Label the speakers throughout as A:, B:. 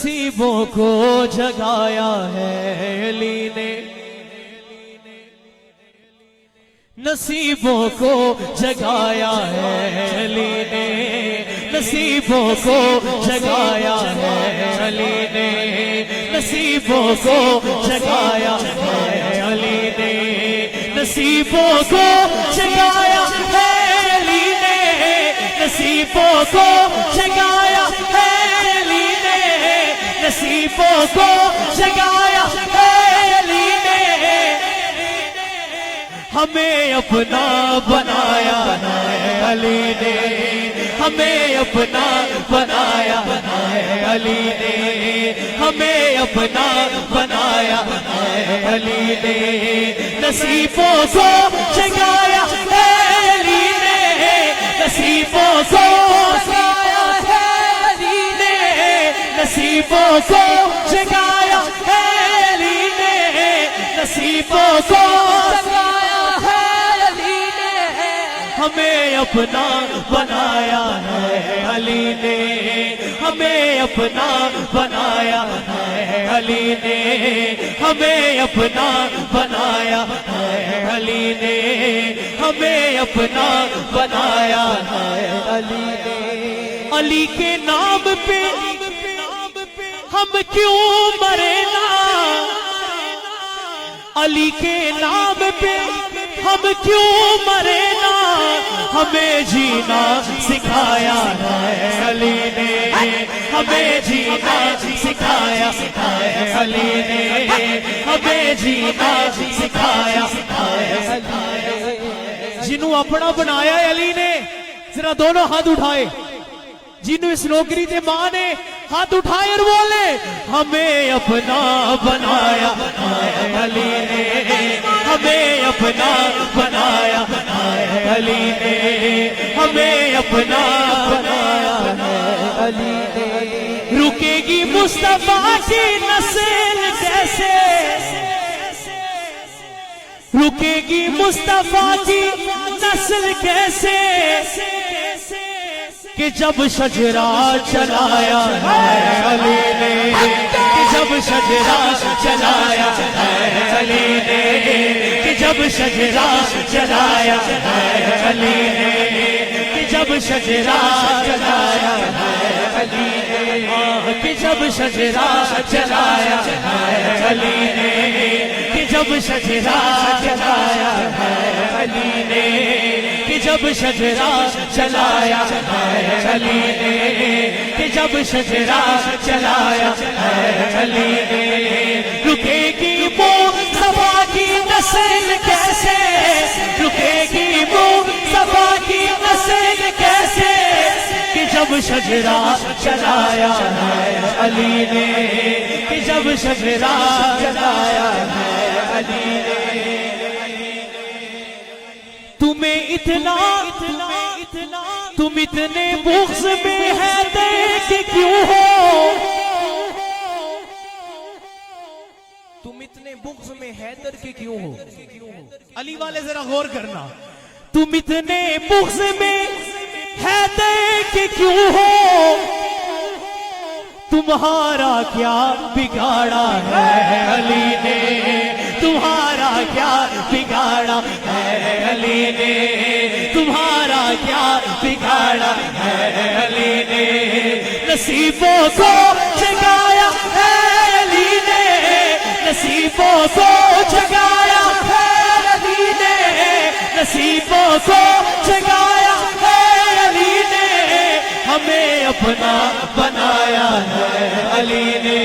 A: نصیبوں کو جگایا ہے علی نے، نصیبوں کو جگایا ہے علی نے، نصیبوں کو جگایا ہے علی نے، نصیبوں کو جگایا ہے علی نے، نصیبوں کو جگایا ہے علی نے، نصیبوں کو جگایا ہے علی نے، نصیبوں کو جگایا ہے علی نے، ہمیں اپنا بنایا ہے علی نے، ہمیں اپنا بنایا ہے علی نے، ہمیں اپنا بنایا ہے علی نے، نصیبوں کو جگایا ہے علی نے، نصیبوں کو جگایا ہے علی نے، نصیبوں کو جگایا ہے علی نے، نصیبوں کو ہمیں اپنا بنایا ہے علی نے، ہمیں اپنا بنایا ہے علی نے، ہمیں اپنا بنایا ہے علی نے، ہمیں اپنا بنایا ہے علی نے، علی کے نام پہ ہم کیوں مرے نا، علی کے نام پہ ہم کیوں مرے نا، ہمیں جینا سکھایا ہے علی نے، ہمیں جینا سکھایا ہے علی نے، ہمیں جینا سکھایا ہے علی نے، جنہوں اپنا بنایا ہے علی نے ذرا دونوں ہاتھ اٹھائے، جنہوں اس نوکری تے ماں نے ہاتھ اٹھائے اور بولے ہمیں اپنا بنایا ہے علی نے، ہمیں اپنا بنایا ہے علی نے، ہمیں اپنا بنایا ہے علی نے، رکے گی مصطفیٰ کی نسل کیسے، رکے گی مصطفیٰ کی نسل کیسے، کہ جب شجرہ چلایا ہے علی نے، کہ جب شجرہ چلایا ہے علی نے، کہ جب شجرہ چلایا ہے علی نے، کہ جب شجرہ چلایا ہے علی نے، کہ جب شجرہ چلایا ہے علی نے، کہ جب شجرہ چلایا ہے علی نے، کہ جب شجرہ چلایا ہے علی نے، کہ جب شجرہ چلایا ہے علی نے، رکے گی مصطفیٰ کی نسل کیسے، رکے گی مصطفیٰ کی نسل کیسے، کہ جب شجرہ چلایا ہے علی نے، کہ جب شجرہ چلایا ہے علی نے، تمہیں اتنا تم اتنے بغض میں ہے دیکھ کیوں ہو، تم اتنے بغض میں حیدر کے کیوں ہو، علی والے ذرا غور کرنا، تم اتنے بغض میں حیدر کے کیوں ہو، تمہارا کیا بگاڑا ہے علی نے، تمہارا کیا بگاڑا ہے علی نے، تمہارا کیا بگاڑا ہے علی نے، نصیبوں کو جگایا ہے علی نے، نصیبوں کو جگایا ہے علی نے، نصیبوں کو جگایا ہے علی نے، ہمیں اپنا بنایا ہے علی نے،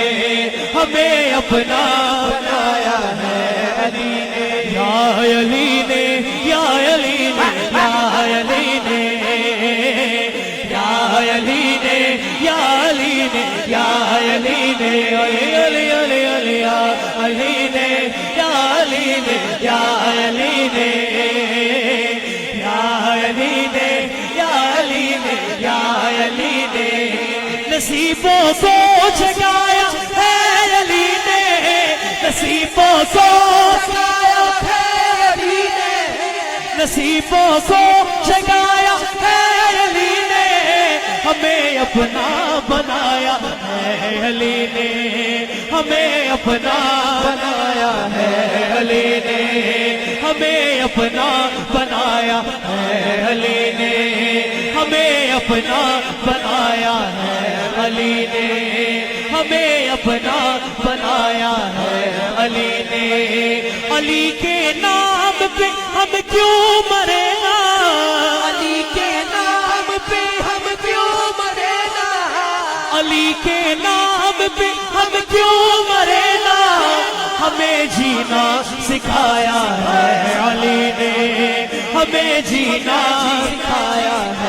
A: ہمیں اپنا بنایا ہے علی نے، یا علی نے، یا علی نے، یا علی نے، یا علی نے، یا علی نے، یا علی نے، علی علی علی علی یا علی نے، یا علی نے، یا علی نے، یا علی نے، یا علی نے، یا علی نے، نصیبوں کو جگایا ہے علی نے، نصیبوں کو جگایا ہے علی نے، نصیبوں کو جگایا ہے علی نے، ہمیں اپنا بنایا ہے علی نے، ہمیں اپنا بنایا ہے علی نے، ہمیں اپنا بنایا ہے علی نے، ہمیں اپنا بنایا ہے علی نے، ہمیں اپنا بنایا ہے علی نے۔ علی کے نام پہ ہم کیوں مرے گا،
B: علی کے نام پہ ہم کیوں مرے گا،
A: علی کے نام پہ ہم کیوں مرے گا، ہمیں جینا سکھایا ہے علی نے، ہمیں جینا
B: سکھایا ہے